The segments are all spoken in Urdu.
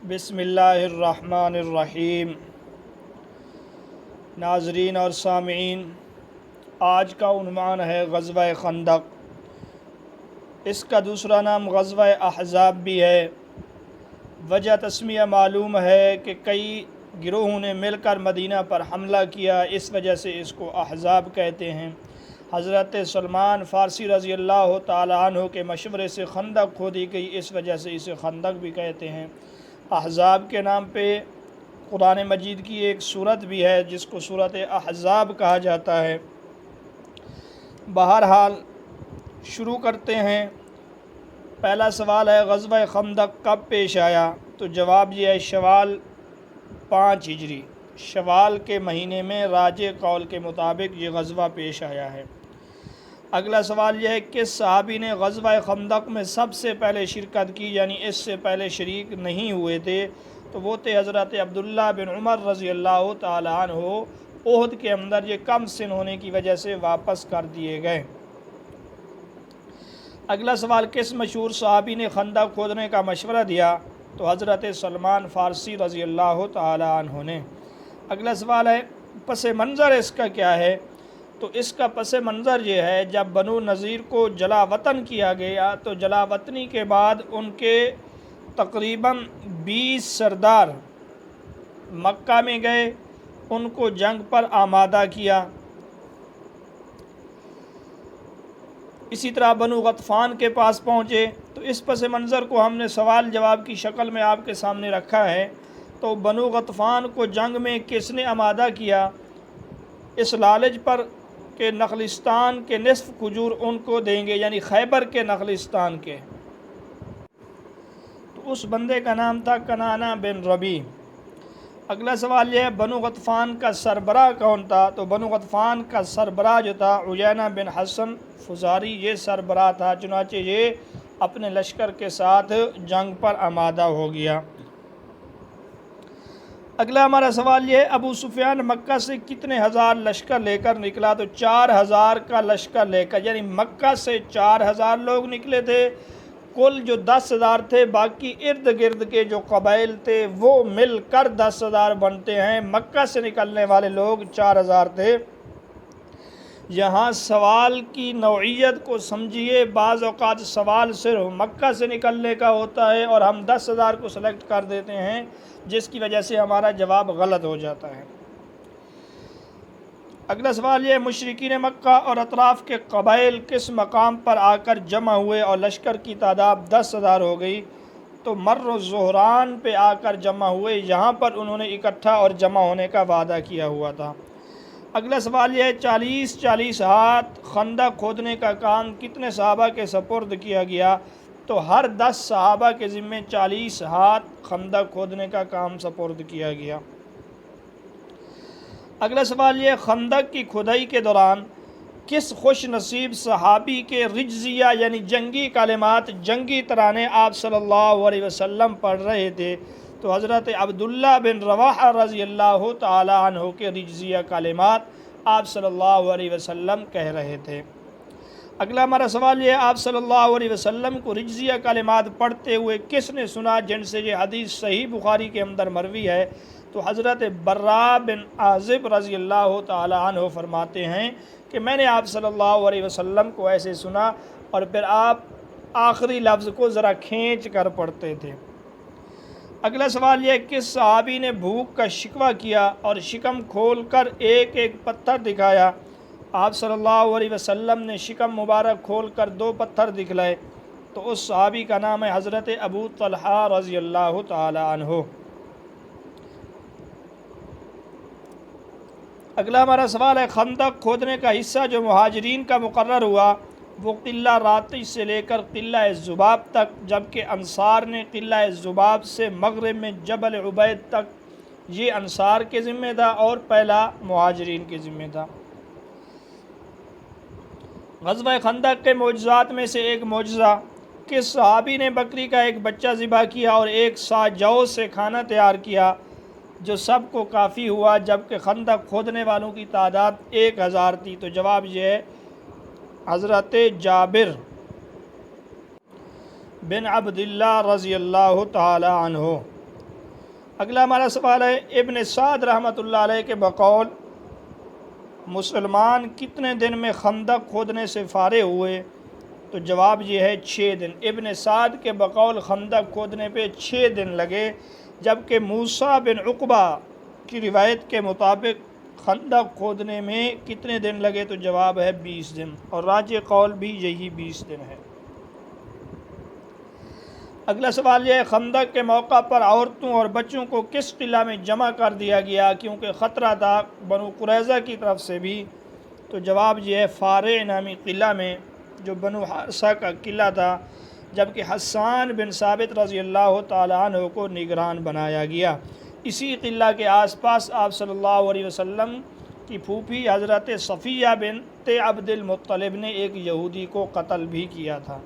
بسم اللہ الرحمن الرحیم۔ ناظرین اور سامعین، آج کا عنوان ہے غزوہ خندق۔ اس کا دوسرا نام غزوہ احزاب بھی ہے۔ وجہ تسمیہ معلوم ہے کہ کئی گروہوں نے مل کر مدینہ پر حملہ کیا، اس وجہ سے اس کو احزاب کہتے ہیں۔ حضرت سلمان فارسی رضی اللہ تعالی عنہ کے مشورے سے خندق کھودی گئی، اس وجہ سے اسے خندق بھی کہتے ہیں۔ احزاب کے نام پہ قرآن مجید کی ایک سورت بھی ہے جس کو سورت احزاب کہا جاتا ہے۔ بہرحال شروع کرتے ہیں۔ پہلا سوال ہے غزوہ خندق کب پیش آیا؟ تو جواب یہ ہے شوال 5 ہجری، شوال کے مہینے میں راجح قول کے مطابق یہ غزوہ پیش آیا ہے۔ اگلا سوال یہ ہے کس صحابی نے غزوہ خندق میں سب سے پہلے شرکت کی، یعنی اس سے پہلے شریک نہیں ہوئے تھے؟ تو وہ تھے حضرت عبداللہ بن عمر رضی اللہ تعالی عنہ۔ احد کے اندر یہ کم سن ہونے کی وجہ سے واپس کر دیے گئے۔ اگلا سوال کس مشہور صحابی نے خندق کھودنے کا مشورہ دیا؟ تو حضرت سلمان فارسی رضی اللہ تعالی عنہ نے۔ اگلا سوال ہے پس منظر اس کا کیا ہے؟ تو اس کا پس منظر یہ ہے جب بنو نذیر کو جلا وطن کیا گیا تو جلا وطنی کے بعد ان کے تقریباً 20 سردار مکہ میں گئے، ان کو جنگ پر آمادہ کیا۔ اسی طرح بنو غطفان کے پاس پہنچے۔ تو اس پس منظر کو ہم نے سوال جواب کی شکل میں آپ کے سامنے رکھا ہے۔ تو بنو غطفان کو جنگ میں کس نے آمادہ کیا؟ اس لالچ پر کہ نخلستان کے نصف کھجور ان کو دیں گے، یعنی خیبر کے نخلستان کے۔ تو اس بندے کا نام تھا کنانہ بن ربیع۔ اگلا سوال یہ ہے بنو غطفان کا سربراہ کون تھا؟ تو بنو غطفان کا سربراہ جو تھا عیینہ بن حسن فزاری، یہ سربراہ تھا، چنانچہ یہ اپنے لشکر کے ساتھ جنگ پر آمادہ ہو گیا۔ اگلا ہمارا سوال یہ ہے ابو سفیان مکہ سے کتنے ہزار لشکر لے کر نکلا؟ تو 4000 کا لشکر لے کر، یعنی مکہ سے 4000 لوگ نکلے تھے۔ کل جو 10,000 تھے، باقی ارد گرد کے جو قبائل تھے وہ مل کر 10,000 بنتے ہیں۔ مکہ سے نکلنے والے لوگ 4000 تھے۔ یہاں سوال کی نوعیت کو سمجھیے، بعض اوقات سوال صرف مکہ سے نکلنے کا ہوتا ہے اور ہم 10,000 کو سلیکٹ کر دیتے ہیں، جس کی وجہ سے ہمارا جواب غلط ہو جاتا ہے۔ اگلا سوال یہ مشرکین مکہ اور اطراف کے قبائل کس مقام پر آ کر جمع ہوئے اور لشکر کی تعداد 10,000 ہو گئی؟ تو مر الزہران پہ آ کر جمع ہوئے، یہاں پر انہوں نے اکٹھا اور جمع ہونے کا وعدہ کیا ہوا تھا۔ اگلا سوال یہ ہے 40 ہاتھ خندق کھودنے کا کام کتنے صحابہ کے سپرد کیا گیا؟ تو ہر 10 صحابہ کے ذمے 40 ہاتھ خندق کھودنے کا کام سپرد کیا گیا۔ اگلا سوال یہ خندق کی کھدائی کے دوران کس خوش نصیب صحابی کے رجزیہ یعنی جنگی کلمات، جنگی ترانے آپ صلی اللہ علیہ وسلم پڑھ رہے تھے؟ تو حضرت عبداللہ بن رواحہ رضی اللہ تعالی عنہ کے رجزیہ کلمات آپ صلی اللہ علیہ وسلم کہہ رہے تھے۔ اگلا ہمارا سوال یہ آپ صلی اللہ علیہ وسلم کو رجزیہ کلمات پڑھتے ہوئے کس نے سنا، جن سے یہ حدیث صحیح بخاری کے اندر مروی ہے؟ تو حضرت براء بن عازب رضی اللہ تعالی عنہ فرماتے ہیں کہ میں نے آپ صلی اللہ علیہ وسلم کو ایسے سنا اور پھر آپ آخری لفظ کو ذرا کھینچ کر پڑھتے تھے۔ اگلا سوال یہ کس صحابی نے بھوک کا شکوہ کیا اور شکم کھول کر ایک ایک پتھر دکھایا؟ آپ صلی اللہ علیہ وسلم نے شکم مبارک کھول کر 2 پتھر دکھلائے۔ تو اس صحابی کا نام ہے حضرت ابو طلحہ رضی اللہ تعالی عنہ۔ اگلا ہمارا سوال ہے خندق کھودنے کا حصہ جو مہاجرین کا مقرر ہوا وہ قلعہ راتش سے لے کر قلعہ ذباب تک، جبکہ انصار نے قلعہ ذباب سے مغرب میں جبل عبید تک، یہ انصار کے ذمہ تھا اور پہلا مہاجرین کے ذمہ تھا۔ غزوہ خندق کے معجزات میں سے ایک معجزہ کس صحابی نے بکری کا ایک بچہ ذبح کیا اور 1 سا جو سے کھانا تیار کیا جو سب کو کافی ہوا، جبکہ خندق کھودنے والوں کی تعداد 1000 تھی؟ تو جواب یہ ہے حضرت جابر بن عبداللہ رضی اللہ تعالی عنہ۔ اگلا ہمارا سوال ہے ابن سعد رحمۃ اللہ علیہ کے بقول مسلمان کتنے دن میں خندق کھودنے سے فارغ ہوئے؟ تو جواب یہ ہے 6 دن۔ ابن سعد کے بقول خندق کھودنے پہ 6 دن لگے، جبکہ موسیٰ بن عقبہ کی روایت کے مطابق خندق کھودنے میں کتنے دن لگے؟ تو جواب ہے 20 دن، اور راجح قول بھی یہی 20 دن ہے۔ اگلا سوال یہ ہے خندق کے موقع پر عورتوں اور بچوں کو کس قلعہ میں جمع کر دیا گیا کیونکہ خطرہ تھا بنو قریظہ کی طرف سے بھی؟ تو جواب یہ ہے فارع نامی قلعہ میں، جو بنو حارثہ کا قلعہ تھا، جبکہ حسان بن ثابت رضی اللہ تعالیٰ عنہ کو نگران بنایا گیا۔ اسی قلعہ کے آس پاس آپ صلی اللہ علیہ وسلم کی پھوپھی حضرت صفیہ بنت عبد المطلب نے ایک یہودی کو قتل بھی کیا تھا۔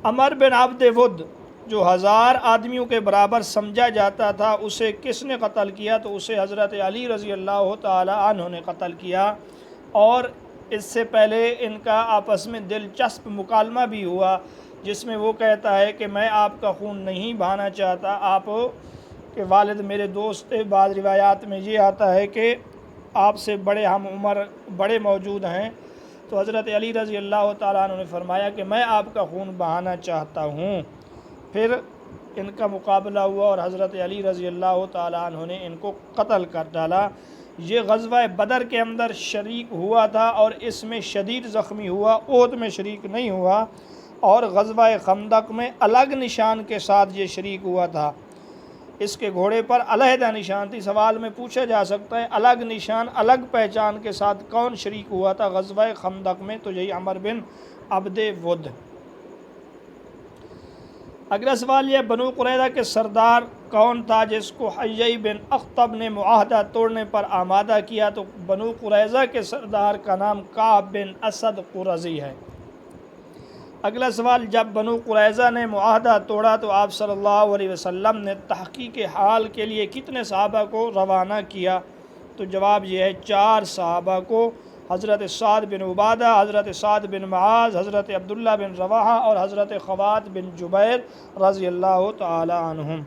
عمر بن عبد ود جو 1000 آدمیوں کے برابر سمجھا جاتا تھا، اسے کس نے قتل کیا؟ تو اسے حضرت علی رضی اللہ تعالی عنہ نے قتل کیا، اور اس سے پہلے ان کا آپس میں دلچسپ مکالمہ بھی ہوا، جس میں وہ کہتا ہے کہ میں آپ کا خون نہیں بہانا چاہتا، آپ کے والد میرے دوست تھے۔ بعض روایات میں یہ آتا ہے کہ آپ سے بڑے ہم عمر بڑے موجود ہیں، تو حضرت علی رضی اللہ تعالیٰ عنہ نے فرمایا کہ میں آپ کا خون بہانا چاہتا ہوں۔ پھر ان کا مقابلہ ہوا اور حضرت علی رضی اللہ تعالیٰ عنہ نے ان کو قتل کر ڈالا۔ یہ غزوہ بدر کے اندر شریک ہوا تھا اور اس میں شدید زخمی ہوا، احد میں شریک نہیں ہوا، اور غزوہ خندق میں الگ نشان کے ساتھ یہ شریک ہوا تھا۔ اس کے گھوڑے پر علیحدہ نشان تھی۔ سوال میں پوچھا جا سکتا ہے الگ نشان الگ پہچان کے ساتھ کون شریک ہوا تھا غزوہ خندق میں؟ تو یہی عمر بن عبد ود۔ اگلا سوال یہ بنو قریظہ کے سردار کون تھا جس کو حیی بن اخطب نے معاہدہ توڑنے پر آمادہ کیا؟ تو بنو قریظہ کے سردار کا نام کعب بن اسد قرظی ہے۔ اگلا سوال جب بنو قریظہ نے معاہدہ توڑا تو آپ صلی اللہ علیہ وسلم نے تحقیق حال کے لیے کتنے صحابہ کو روانہ کیا؟ تو جواب یہ ہے 4 صحابہ کو، حضرت سعد بن عبادہ، حضرت سعد بن معاذ، حضرت عبداللہ بن رواحہ اور حضرت خوات بن جبیر رضی اللہ تعالی عنہم۔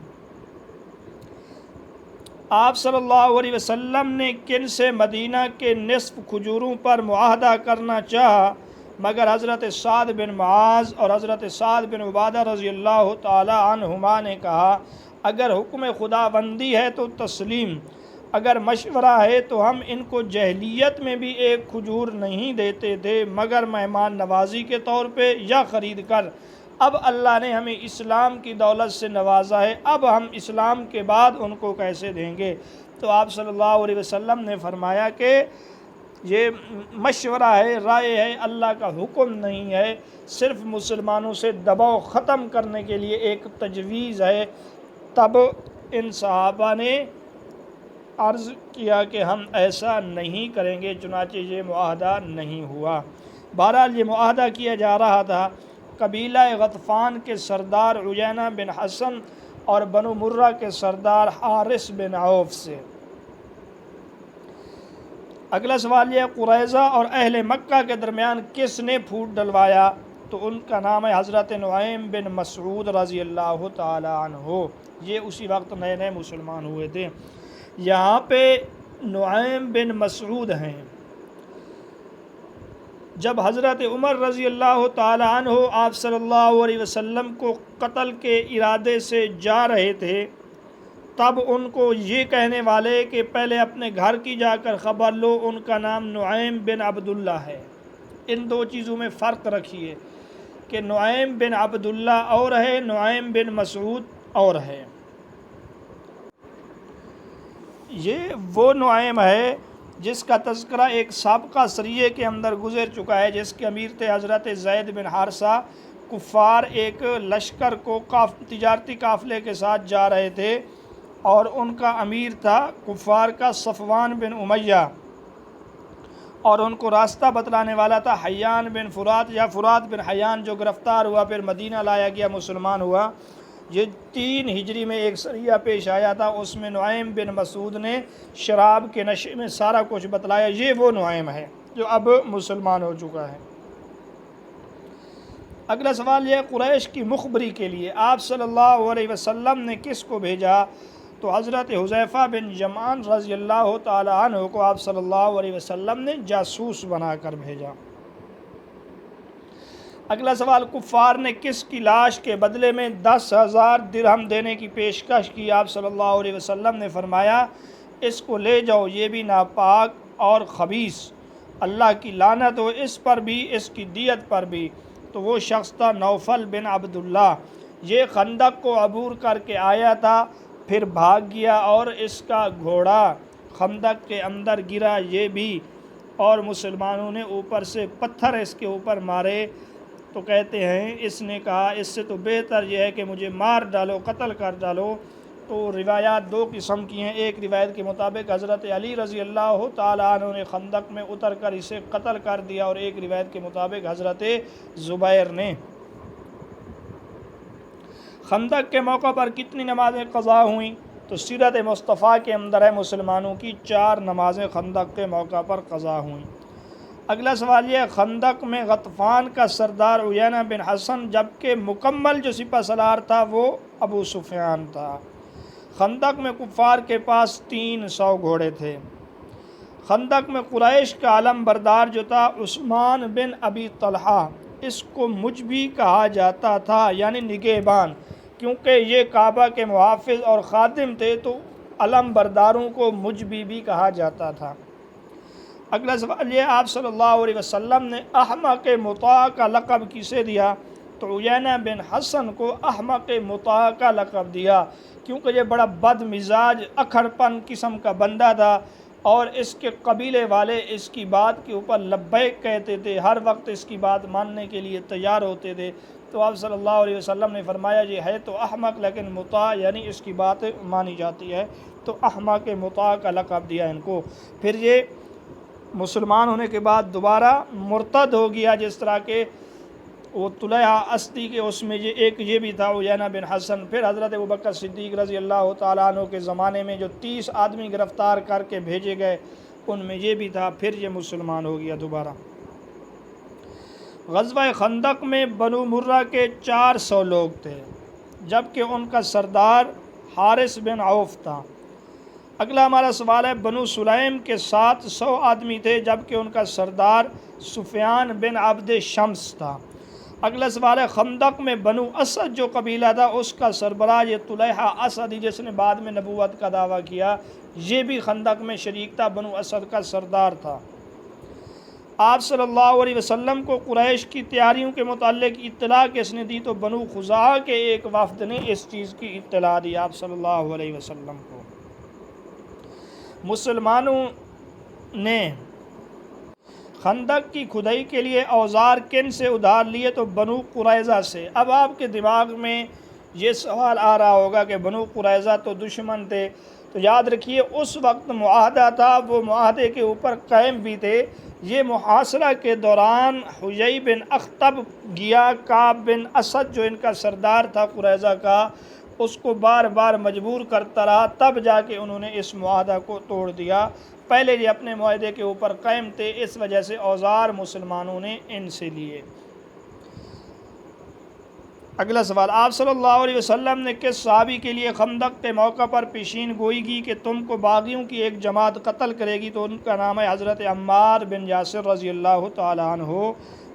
آپ صلی اللہ علیہ وسلم نے کن سے مدینہ کے نصف کھجوروں پر معاہدہ کرنا چاہا؟ مگر حضرت سعد بن معاذ اور حضرت سعد بن عبادہ رضی اللہ تعالی عنہما نے کہا اگر حکم خداوندی ہے تو تسلیم، اگر مشورہ ہے تو ہم ان کو جاہلیت میں بھی ایک کھجور نہیں دیتے تھے مگر مہمان نوازی کے طور پہ یا خرید کر۔ اب اللہ نے ہمیں اسلام کی دولت سے نوازا ہے، اب ہم اسلام کے بعد ان کو کیسے دیں گے؟ تو آپ صلی اللہ علیہ وسلم نے فرمایا کہ یہ مشورہ ہے، رائے ہے، اللہ کا حکم نہیں ہے، صرف مسلمانوں سے دباؤ ختم کرنے کے لیے ایک تجویز ہے۔ تب ان صحابہ نے عرض کیا کہ ہم ایسا نہیں کریں گے، چنانچہ یہ معاہدہ نہیں ہوا۔ بہرحال یہ معاہدہ کیا جا رہا تھا قبیلہ غطفان کے سردار عیینہ بن حسن اور بنو مرہ کے سردار حارث بن عوف سے۔ اگلا سوال یہ قریظہ اور اہل مکہ کے درمیان کس نے پھوٹ ڈلوایا؟ تو ان کا نام ہے حضرت نعیم بن مسعود رضی اللہ تعالی عنہ۔ یہ اسی وقت نئے نئے مسلمان ہوئے تھے۔ یہاں پہ نعیم بن مسعود ہیں۔ جب حضرت عمر رضی اللہ تعالی عنہ آپ صلی اللہ علیہ وسلم کو قتل کے ارادے سے جا رہے تھے، تب ان کو یہ کہنے والے کہ پہلے اپنے گھر کی جا کر خبر لو، ان کا نام نعیم بن عبداللہ ہے۔ ان دو چیزوں میں فرق رکھیے کہ نعیم بن عبداللہ اور ہے، نعیم بن مسعود اور ہے۔ یہ وہ نعیم ہے جس کا تذکرہ ایک سابقہ سریے کے اندر گزر چکا ہے، جس کے امیر تھے حضرت زید بن حارثہ۔ کفار ایک لشکر کو تجارتی قافلے کے ساتھ جا رہے تھے اور ان کا امیر تھا کفار کا صفوان بن امیہ، اور ان کو راستہ بتلانے والا تھا حیان بن فرات یا فرات بن حیان، جو گرفتار ہوا پھر مدینہ لایا گیا، مسلمان ہوا۔ یہ 3 ہجری میں ایک سریہ پیش آیا تھا، اس میں نعیم بن مسعود نے شراب کے نشے میں سارا کچھ بتلایا۔ یہ وہ نعیم ہے جو اب مسلمان ہو چکا ہے۔ اگلا سوال یہ قریش کی مخبری کے لیے آپ صلی اللہ علیہ وسلم نے کس کو بھیجا؟ تو حضرت حذیفہ بن یمان رضی اللہ تعالی عنہ کو آپ صلی اللہ علیہ وسلم نے جاسوس بنا کر بھیجا۔ اگلا سوال کفار نے کس کی لاش کے بدلے میں 10,000 درہم دینے کی پیشکش کی؟ آپ صلی اللہ علیہ وسلم نے فرمایا اس کو لے جاؤ، یہ بھی ناپاک اور خبیث، اللہ کی لعنت ہو اس پر بھی، اس کی دیت پر بھی۔ تو وہ شخص تھا نوفل بن عبداللہ، یہ خندق کو عبور کر کے آیا تھا، پھر بھاگ گیا اور اس کا گھوڑا خندق کے اندر گرا، یہ بھی، اور مسلمانوں نے اوپر سے پتھر اس کے اوپر مارے۔ تو کہتے ہیں اس نے کہا اس سے تو بہتر یہ ہے کہ مجھے مار ڈالو، قتل کر ڈالو۔ تو روایات دو قسم کی ہیں، ایک روایت کے مطابق حضرت علی رضی اللہ تعالیٰ عنہ نے خندق میں اتر کر اسے قتل کر دیا، اور ایک روایت کے مطابق حضرت زبیر نے۔ خندق کے موقع پر کتنی نمازیں قضا ہوئیں؟ تو سیرت مصطفیٰ کے اندر ہے مسلمانوں کی 4 نمازیں خندق کے موقع پر قضا ہوئیں۔ اگلا سوال یہ خندق میں غطفان کا سردار عیینہ بن حصن جبکہ مکمل جو سپہ سالار تھا وہ ابو سفیان تھا۔ خندق میں کفار کے پاس 300 گھوڑے تھے۔ خندق میں قریش کا علم بردار جو تھا عثمان بن ابی طلحہ، اس کو مجبی کہا جاتا تھا، یعنی نگہبان، کیونکہ یہ کعبہ کے محافظ اور خادم تھے تو علم برداروں کو مجبی بھی کہا جاتا تھا۔ اگلا سوال یہ آپ صلی اللہ علیہ وسلم نے احمق مطاع کا لقب کسے دیا؟ تو عیینہ بن حصن کو احمق مطاع کا لقب دیا کیونکہ یہ بڑا بد مزاج اکھڑ پن قسم کا بندہ تھا، اور اس کے قبیلے والے اس کی بات کے اوپر لبیک کہتے تھے، ہر وقت اس کی بات ماننے کے لیے تیار ہوتے تھے۔ تو آپ صلی اللہ علیہ وسلم نے فرمایا یہ ہے تو احمق لیکن مطاع، یعنی اس کی بات مانی جاتی ہے، تو احمق مطاع کا لقب دیا ان کو۔ پھر یہ مسلمان ہونے کے بعد دوبارہ مرتد ہو گیا، جس طرح کہ وہ طلحہ اسدی کے اس میں یہ بھی تھا عیینہ بن حصن۔ پھر حضرت ابوبکر صدیق رضی اللہ تعالیٰ عنہ کے زمانے میں جو 30 آدمی گرفتار کر کے بھیجے گئے ان میں یہ بھی تھا، پھر یہ مسلمان ہو گیا دوبارہ۔ غزوہ خندق میں بنو مرہ کے 400 لوگ تھے جبکہ ان کا سردار حارث بن عوف تھا۔ اگلا ہمارا سوال ہے بنو سلیم کے 700 آدمی تھے جبکہ ان کا سردار سفیان بن عبد شمس تھا۔ اگلا سوال ہے خندق میں بنو اسد جو قبیلہ تھا اس کا سربراہ یہ طلحہ اسدی جس نے بعد میں نبوت کا دعویٰ کیا، یہ بھی خندق میں شریک تھا، بنو اسد کا سردار تھا۔ آپ صلی اللہ علیہ وسلم کو قریش کی تیاریوں کے متعلق اطلاع کس نے دی؟ تو بنو خزاعہ کے ایک وفد نے اس چیز کی اطلاع دی آپ صلی اللہ علیہ وسلم کو۔ مسلمانوں نے خندق کی کھدائی کے لیے اوزار کن سے ادھار لیے؟ تو بنو قریظہ سے۔ اب آپ کے دماغ میں یہ سوال آ رہا ہوگا کہ بنو قریظہ تو دشمن تھے، تو یاد رکھیے اس وقت معاہدہ تھا، وہ معاہدے کے اوپر قائم بھی تھے۔ یہ محاصرہ کے دوران حیی بن اخطب گیا، کعب بن اسد جو ان کا سردار تھا قریظہ کا، اس کو بار بار مجبور کرتا رہا، تب جا کے انہوں نے اس معاہدہ کو توڑ دیا۔ پہلے یہ اپنے معاہدے کے اوپر قائم تھے، اس وجہ سے اوزار مسلمانوں نے ان سے لیے۔ اگلا سوال آپ صلی اللہ علیہ وسلم نے کس صحابی کے لیے خندق کے موقع پر پیشین گوئی کی کہ تم کو باغیوں کی ایک جماعت قتل کرے گی؟ تو ان کا نام ہے حضرت عمار بن یاسر رضی اللہ تعالیٰ عنہ۔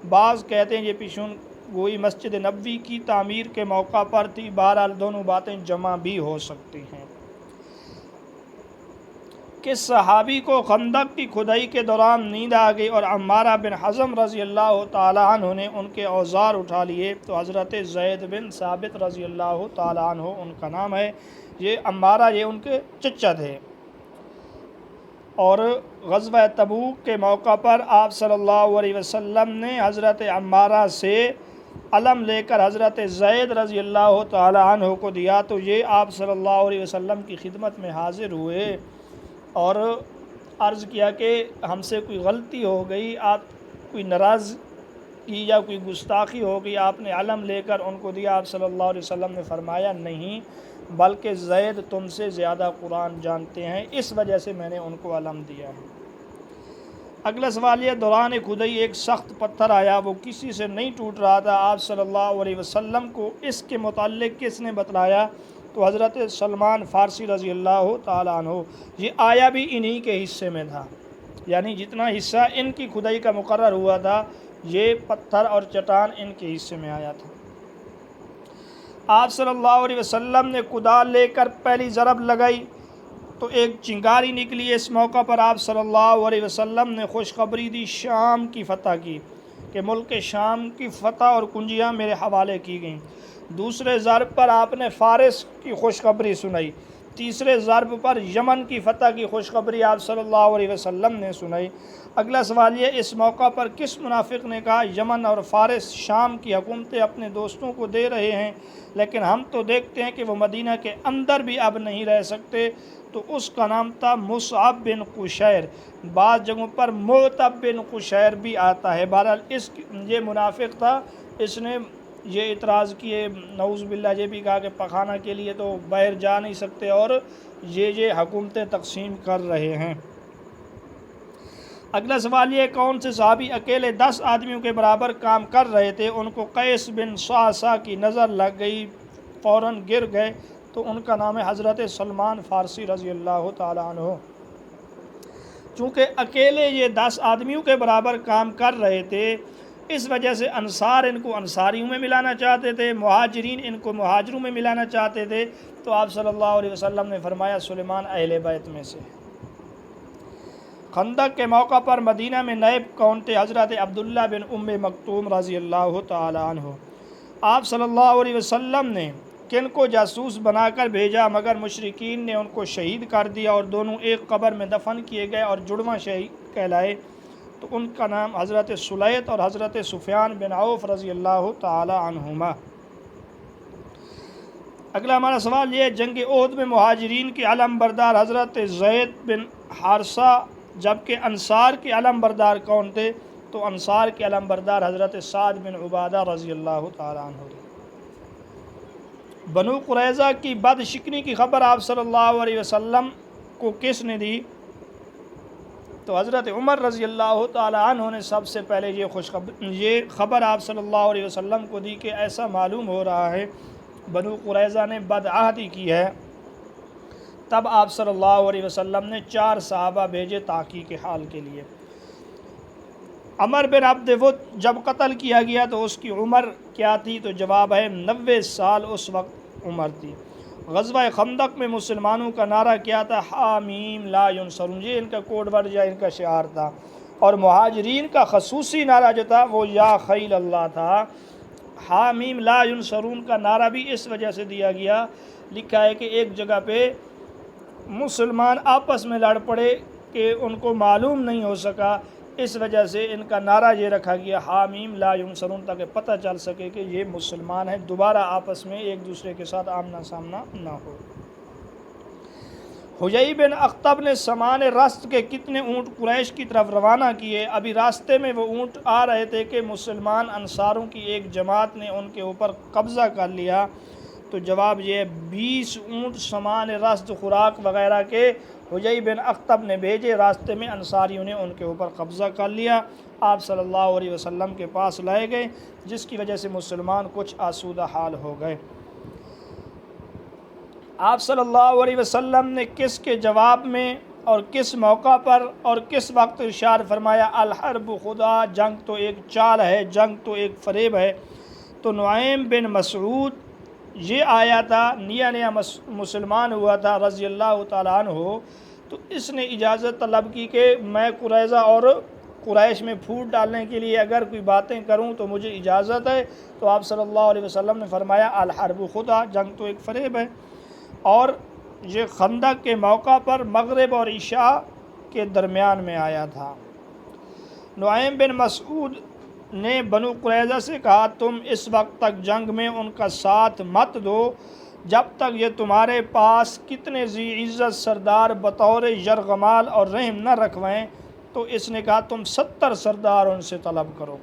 بعض کہتے ہیں یہ پیشین گوئی مسجد نبوی کی تعمیر کے موقع پر تھی، بہرحال دونوں باتیں جمع بھی ہو سکتی ہیں۔ کس صحابی کو خندق کی کھدائی کے دوران نیند آ گئی اور عمارہ بن حزم رضی اللہ تعالیٰ عنہ نے ان کے اوزار اٹھا لیے؟ تو حضرت زید بن ثابت رضی اللہ تعالیٰ عنہ ان کا نام ہے۔ یہ عمارہ یہ ان کے چچا تھے۔ اور غزوہ تبوک کے موقع پر آپ صلی اللہ علیہ وسلم نے حضرت عمارہ سے علم لے کر حضرت زید رضی اللہ تعالیٰ عنہ کو دیا، تو یہ آپ صلی اللہ علیہ وسلم کی خدمت میں حاضر ہوئے اور عرض کیا کہ ہم سے کوئی غلطی ہو گئی، آپ کوئی ناراضگی یا کوئی گستاخی ہو گئی، آپ نے علم لے کر ان کو دیا۔ آپ صلی اللہ علیہ وسلم نے فرمایا نہیں، بلکہ زید تم سے زیادہ قرآن جانتے ہیں، اس وجہ سے میں نے ان کو علم دیا ہے۔ اگلا سوال یہ، دوران کھدائی ایک سخت پتھر آیا، وہ کسی سے نہیں ٹوٹ رہا تھا، آپ صلی اللہ علیہ وسلم کو اس کے متعلق کس نے بتلایا؟ تو حضرت سلمان فارسی رضی اللہ تعالیٰ عنہ۔ یہ آیا بھی انہی کے حصے میں تھا، یعنی جتنا حصہ ان کی کھدائی کا مقرر ہوا تھا یہ پتھر اور چٹان ان کے حصے میں آیا تھا۔ آپ صلی اللہ علیہ وسلم نے کدال لے کر پہلی ضرب لگائی تو ایک چنگاری نکلی۔ اس موقع پر آپ صلی اللہ علیہ وسلم نے خوشخبری دی، شام کی فتح کی، کہ ملک شام کی فتح اور کنجیاں میرے حوالے کی گئیں۔ دوسرے ضرب پر آپ نے فارس کی خوشخبری سنائی۔ تیسرے ضرب پر یمن کی فتح کی خوشخبری آپ صلی اللہ علیہ وسلم نے سنائی۔ اگلا سوال یہ، اس موقع پر کس منافق نے کہا یمن اور فارس شام کی حکومتیں اپنے دوستوں کو دے رہے ہیں، لیکن ہم تو دیکھتے ہیں کہ وہ مدینہ کے اندر بھی اب نہیں رہ سکتے؟ تو اس کا نام تھا مصعب بن قشیر، بعض جگہوں پر معتب بن قشیر بھی آتا ہے۔ بہرحال یہ منافق تھا، اس نے یہ اعتراض کیے، نعوذ باللہ، یہ بھی کہا کہ پخانہ کے لیے تو باہر جا نہیں سکتے، اور یہ حکومتیں تقسیم کر رہے ہیں۔ اگلا سوال یہ، کون سے صحابی اکیلے 10 آدمیوں کے برابر کام کر رہے تھے، ان کو قیس بن صعصع کی نظر لگ گئی، فوراً گر گئے؟ تو ان کا نام ہے حضرت سلمان فارسی رضی اللہ تعالیٰ عنہ۔ چونکہ اکیلے یہ 10 آدمیوں کے برابر کام کر رہے تھے، اس وجہ سے انصار ان کو انصاریوں میں ملانا چاہتے تھے، مہاجرین ان کو مہاجروں میں ملانا چاہتے تھے، تو آپ صلی اللہ علیہ وسلم نے فرمایا سلیمان اہل بیت میں سے۔ خندق کے موقع پر مدینہ میں نائب کون تھے؟ حضرت عبداللہ بن ام مکتوم رضی اللہ تعالیٰ عنہ۔ آپ صلی اللہ علیہ وسلم نے کن کو جاسوس بنا کر بھیجا، مگر مشرکین نے ان کو شہید کر دیا اور دونوں ایک قبر میں دفن کیے گئے اور جڑواں شہید کہلائے؟ تو ان کا نام حضرت سلیط اور حضرت سفیان بن عوف رضی اللہ تعالی عنہما۔ اگلا ہمارا سوال یہ، جنگ احد میں مہاجرین کے علم بردار حضرت زید بن حارثہ، جبکہ انصار کے علم بردار کون تھے؟ تو انصار کے علم بردار حضرت سعد بن عبادہ رضی اللہ تعالی عنہ تھے۔ بنو قریظہ کی بد شکنی کی خبر آپ صلی اللہ علیہ وسلم کو کس نے دی؟ تو حضرت عمر رضی اللہ تعالی عنہ نے سب سے پہلے یہ خبر آپ صلی اللہ علیہ وسلم کو دی کہ ایسا معلوم ہو رہا ہے بنو قریظہ نے بدعہدی کی ہے۔ تب آپ صلی اللہ علیہ وسلم نے 4 صحابہ بھیجے تحقیق حال کے لیے۔ عمر بن عبد ود جب قتل کیا گیا تو اس کی عمر کیا تھی؟ تو جواب ہے 90 سال اس وقت عمر تھی۔ غزوہ خندق میں مسلمانوں کا نعرہ کیا تھا؟ حامیم لا ینصرون، یہ ان کا کوڈ ورڈ یا ان کا شعار تھا۔ اور مہاجرین کا خصوصی نعرہ جو تھا وہ یا خیل اللہ تھا۔ حامیم لا ینصرون کا نعرہ بھی اس وجہ سے دیا گیا، لکھا ہے کہ ایک جگہ پہ مسلمان آپس میں لڑ پڑے کہ ان کو معلوم نہیں ہو سکا، اس وجہ سے ان کا نعرہ یہ رکھا گیا حامیم لا ینصرون، تاکہ پتہ چل سکے کہ یہ مسلمان ہیں، دوبارہ آپس میں ایک دوسرے کے ساتھ آمنا سامنا نہ ہو۔ حیی بن اخطب نے سامان رست کے کتنے اونٹ قریش کی طرف روانہ کیے؟ ابھی راستے میں وہ اونٹ آ رہے تھے کہ مسلمان انصاروں کی ایک جماعت نے ان کے اوپر قبضہ کر لیا۔ تو جواب یہ 20 اونٹ سامان رست خوراک وغیرہ کے حیی بن اخطب نے بھیجے، راستے میں انصاریوں نے ان کے اوپر قبضہ کر لیا، آپ صلی اللہ علیہ وسلم کے پاس لائے گئے، جس کی وجہ سے مسلمان کچھ آسودہ حال ہو گئے۔ آپ صلی اللہ علیہ وسلم نے کس کے جواب میں اور کس موقع پر اور کس وقت ارشاد فرمایا الحرب خدا، جنگ تو ایک چال ہے، جنگ تو ایک فریب ہے؟ تو نعیم بن مسعود یہ آیا تھا، نیا مسلمان ہوا تھا رضی اللہ تعالیٰ عنہ، تو اس نے اجازت طلب کی کہ میں قریظہ اور قریش میں پھوٹ ڈالنے کے لیے اگر کوئی باتیں کروں تو مجھے اجازت ہے؟ تو آپ صلی اللہ علیہ وسلم نے فرمایا الحرب خدا، جنگ تو ایک فریب ہے۔ اور یہ خندق کے موقع پر مغرب اور عشاء کے درمیان میں آیا تھا۔ نعیم بن مسعود نے بنو قریظہ سے کہا تم اس وقت تک جنگ میں ان کا ساتھ مت دو جب تک یہ تمہارے پاس کتنے ذی عزت سردار بطور یرغمال اور رحم نہ رکھوائیں۔ تو اس نے کہا تم 70 سردار ان سے طلب کرو۔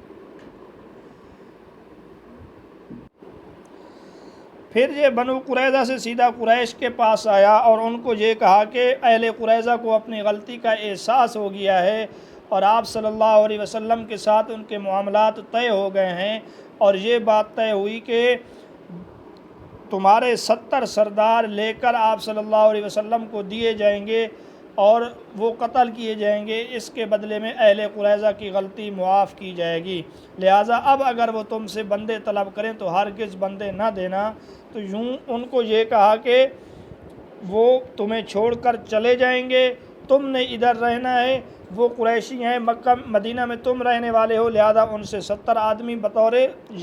پھر یہ بنو قریظہ سے سیدھا قریش کے پاس آیا اور ان کو یہ کہا کہ اہل قریظہ کو اپنی غلطی کا احساس ہو گیا ہے اور آپ صلی اللہ علیہ وسلم کے ساتھ ان کے معاملات طے ہو گئے ہیں، اور یہ بات طے ہوئی کہ تمہارے 70 سردار لے کر آپ صلی اللہ علیہ وسلم کو دیے جائیں گے اور وہ قتل کیے جائیں گے، اس کے بدلے میں اہل قریظہ کی غلطی معاف کی جائے گی، لہٰذا اب اگر وہ تم سے بندے طلب کریں تو ہرگز بندے نہ دینا۔ تو یوں ان کو یہ کہا کہ وہ تمہیں چھوڑ کر چلے جائیں گے، تم نے ادھر رہنا ہے، وہ قریشی ہیں، مکہ مدینہ میں تم رہنے والے ہو، لہذا ان سے 70 آدمی بطور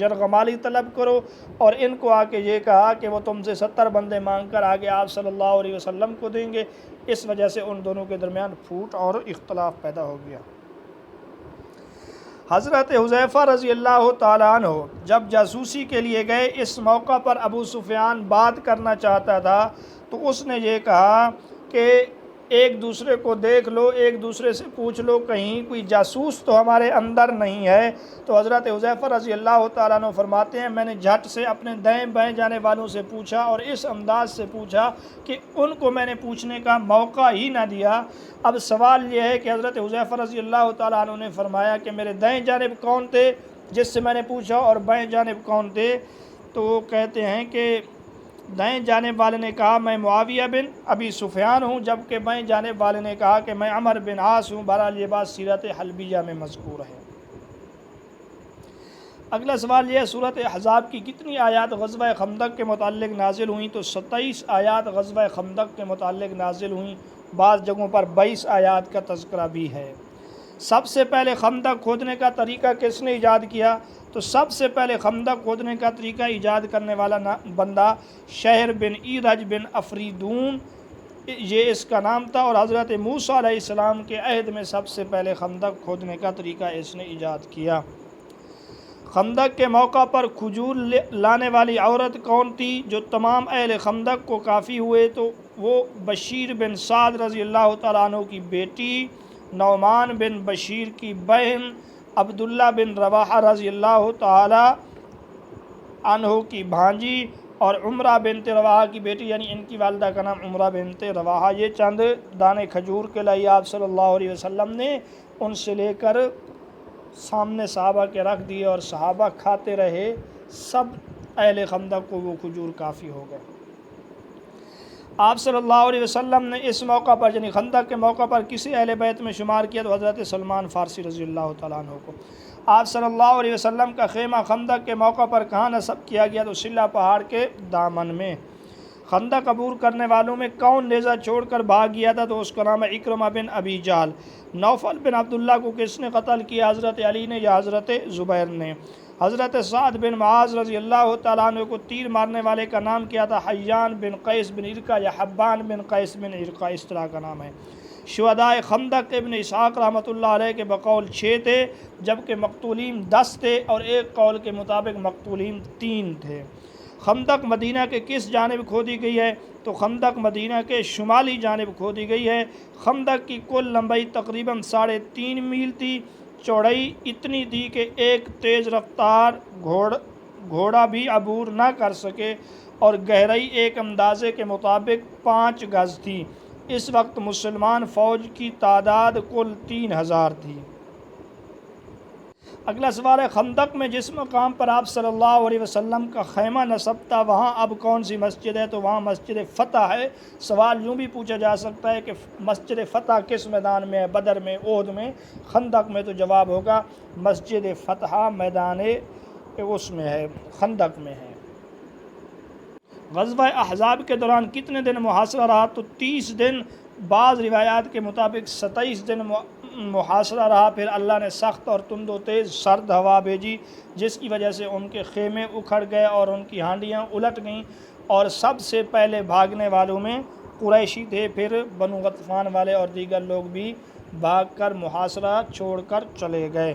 یرغمالی طلب کرو، اور ان کو آ کے یہ کہا کہ وہ تم سے 70 بندے مانگ کر آگے آپ صلی اللہ علیہ وسلم کو دیں گے۔ اس وجہ سے ان دونوں کے درمیان پھوٹ اور اختلاف پیدا ہو گیا۔ حضرت حذیفہ رضی اللہ تعالیٰ عنہ جب جاسوسی کے لیے گئے، اس موقع پر ابو سفیان بات کرنا چاہتا تھا، تو اس نے یہ کہا کہ ایک دوسرے کو دیکھ لو، ایک دوسرے سے پوچھ لو کہیں کوئی جاسوس تو ہمارے اندر نہیں ہے۔ تو حضرت حذیفہ رضی اللہ تعالیٰ عنہ فرماتے ہیں میں نے جھٹ سے اپنے دائیں بائیں جانے والوں سے پوچھا، اور اس انداز سے پوچھا کہ ان کو میں نے پوچھنے کا موقع ہی نہ دیا۔ اب سوال یہ ہے کہ حضرت حذیفہ رضی اللہ تعالیٰ عنہ نے فرمایا کہ میرے دائیں جانب کون تھے جس سے میں نے پوچھا، اور بائیں جانب کون تھے؟ تو وہ کہتے ہیں کہ دائیں جانب والے نے کہا میں معاویہ بن ابی سفیان ہوں، جبکہ بائیں جانب والے نے کہا کہ میں عمر بن عاص ہوں۔ بہرحال یہ بات سیرت حلبیہ میں مذکور ہے۔ اگلا سوال یہ ہے سورۃ احزاب کی کتنی آیات غزوہ خندق کے متعلق نازل ہوئیں؟ تو 27 آیات غزوہ خندق کے متعلق نازل ہوئیں، بعض جگہوں پر 22 آیات کا تذکرہ بھی ہے۔ سب سے پہلے خندق کھودنے کا طریقہ کس نے ایجاد کیا؟ تو سب سے پہلے خندق کھودنے کا طریقہ ایجاد کرنے والا بندہ شہر بن ایرج بن افریدون، یہ اس کا نام تھا، اور حضرت موسیٰ علیہ السلام کے عہد میں سب سے پہلے خندق کھودنے کا طریقہ اس نے ایجاد کیا۔ خندق کے موقع پر کھجور لانے والی عورت کون تھی جو تمام اہل خندق کو کافی ہوئے؟ تو وہ بشیر بن سعد رضی اللہ تعالیٰ عنہ کی بیٹی، نعمان بن بشیر کی بہن، عبداللہ بن رواحہ رضی اللہ تعالی عنہ کی بھانجی، اور عمرہ بنت رواحہ کی بیٹی، یعنی ان کی والدہ کا نام عمرہ بنت رواحہ۔ یہ چند دانے کھجور کے لائے آپ صلی اللہ علیہ وسلم نے ان سے لے کر سامنے صحابہ کے رکھ دیے، اور صحابہ کھاتے رہے، سب اہل خندق کو وہ کھجور کافی ہو گئے۔ آپ صلی اللہ علیہ وسلم نے اس موقع پر یعنی خندق کے موقع پر کسی اہل بیت میں شمار کیا؟ تو حضرت سلمان فارسی رضی اللہ تعالیٰ عنہ کو۔ آپ صلی اللہ علیہ وسلم کا خیمہ خندق کے موقع پر کہاں نصب کیا گیا؟ تو سلا پہاڑ کے دامن میں۔ خندق عبور کرنے والوں میں کون نیزہ چھوڑ کر بھاگ گیا تھا؟ تو اس کا نام ہے اکرمہ بن ابی جہل۔ نوفل بن عبداللہ کو کس نے قتل کیا؟ حضرت علی نے یا حضرت زبیر نے؟ حضرت سعد بن معاذ رضی اللہ تعالیٰ عنہ کو تیر مارنے والے کا نام کیا تھا؟ حیان بن قیس بن عرقہ یا حبان بن قیس بن عرقہ، اس طرح کا نام ہے۔ شہدائے خندق ابن اسحاق رحمۃ اللہ علیہ کے بقول 6 تھے، جبکہ مقتولین 10 تھے، اور ایک قول کے مطابق مقتولین 3 تھے۔ خندق مدینہ کے کس جانب کھودی گئی ہے؟ تو خندق مدینہ کے شمالی جانب کھودی گئی ہے۔ خندق کی کل لمبائی تقریباً 3.5 میل تھی، چوڑائی اتنی تھی کہ ایک تیز رفتار گھوڑا بھی عبور نہ کر سکے، اور گہرائی ایک اندازے کے مطابق 5 گز تھی۔ اس وقت مسلمان فوج کی تعداد کل 3000 تھی۔ اگلا سوال ہے خندق میں جس مقام پر آپ صلی اللہ علیہ وسلم کا خیمہ نصب تھا وہاں اب کون سی مسجد ہے؟ تو وہاں مسجد فتح ہے۔ سوال یوں بھی پوچھا جا سکتا ہے کہ مسجد فتح کس میدان میں ہے؟ بدر میں، احد میں، خندق میں؟ تو جواب ہوگا مسجد فتح میدان اس میں ہے، خندق میں ہے۔ غزوہ احزاب کے دوران کتنے دن محاصرہ رہا؟ تو 30 دن، بعض روایات کے مطابق 27 دن محاصرہ رہا۔ پھر اللہ نے سخت اور تند و تیز سرد ہوا بھیجی، جس کی وجہ سے ان کے خیمے اکھڑ گئے اور ان کی ہانڈیاں الٹ گئیں، اور سب سے پہلے بھاگنے والوں میں قریشی تھے، پھر بنو غطفان والے اور دیگر لوگ بھی بھاگ کر محاصرہ چھوڑ کر چلے گئے۔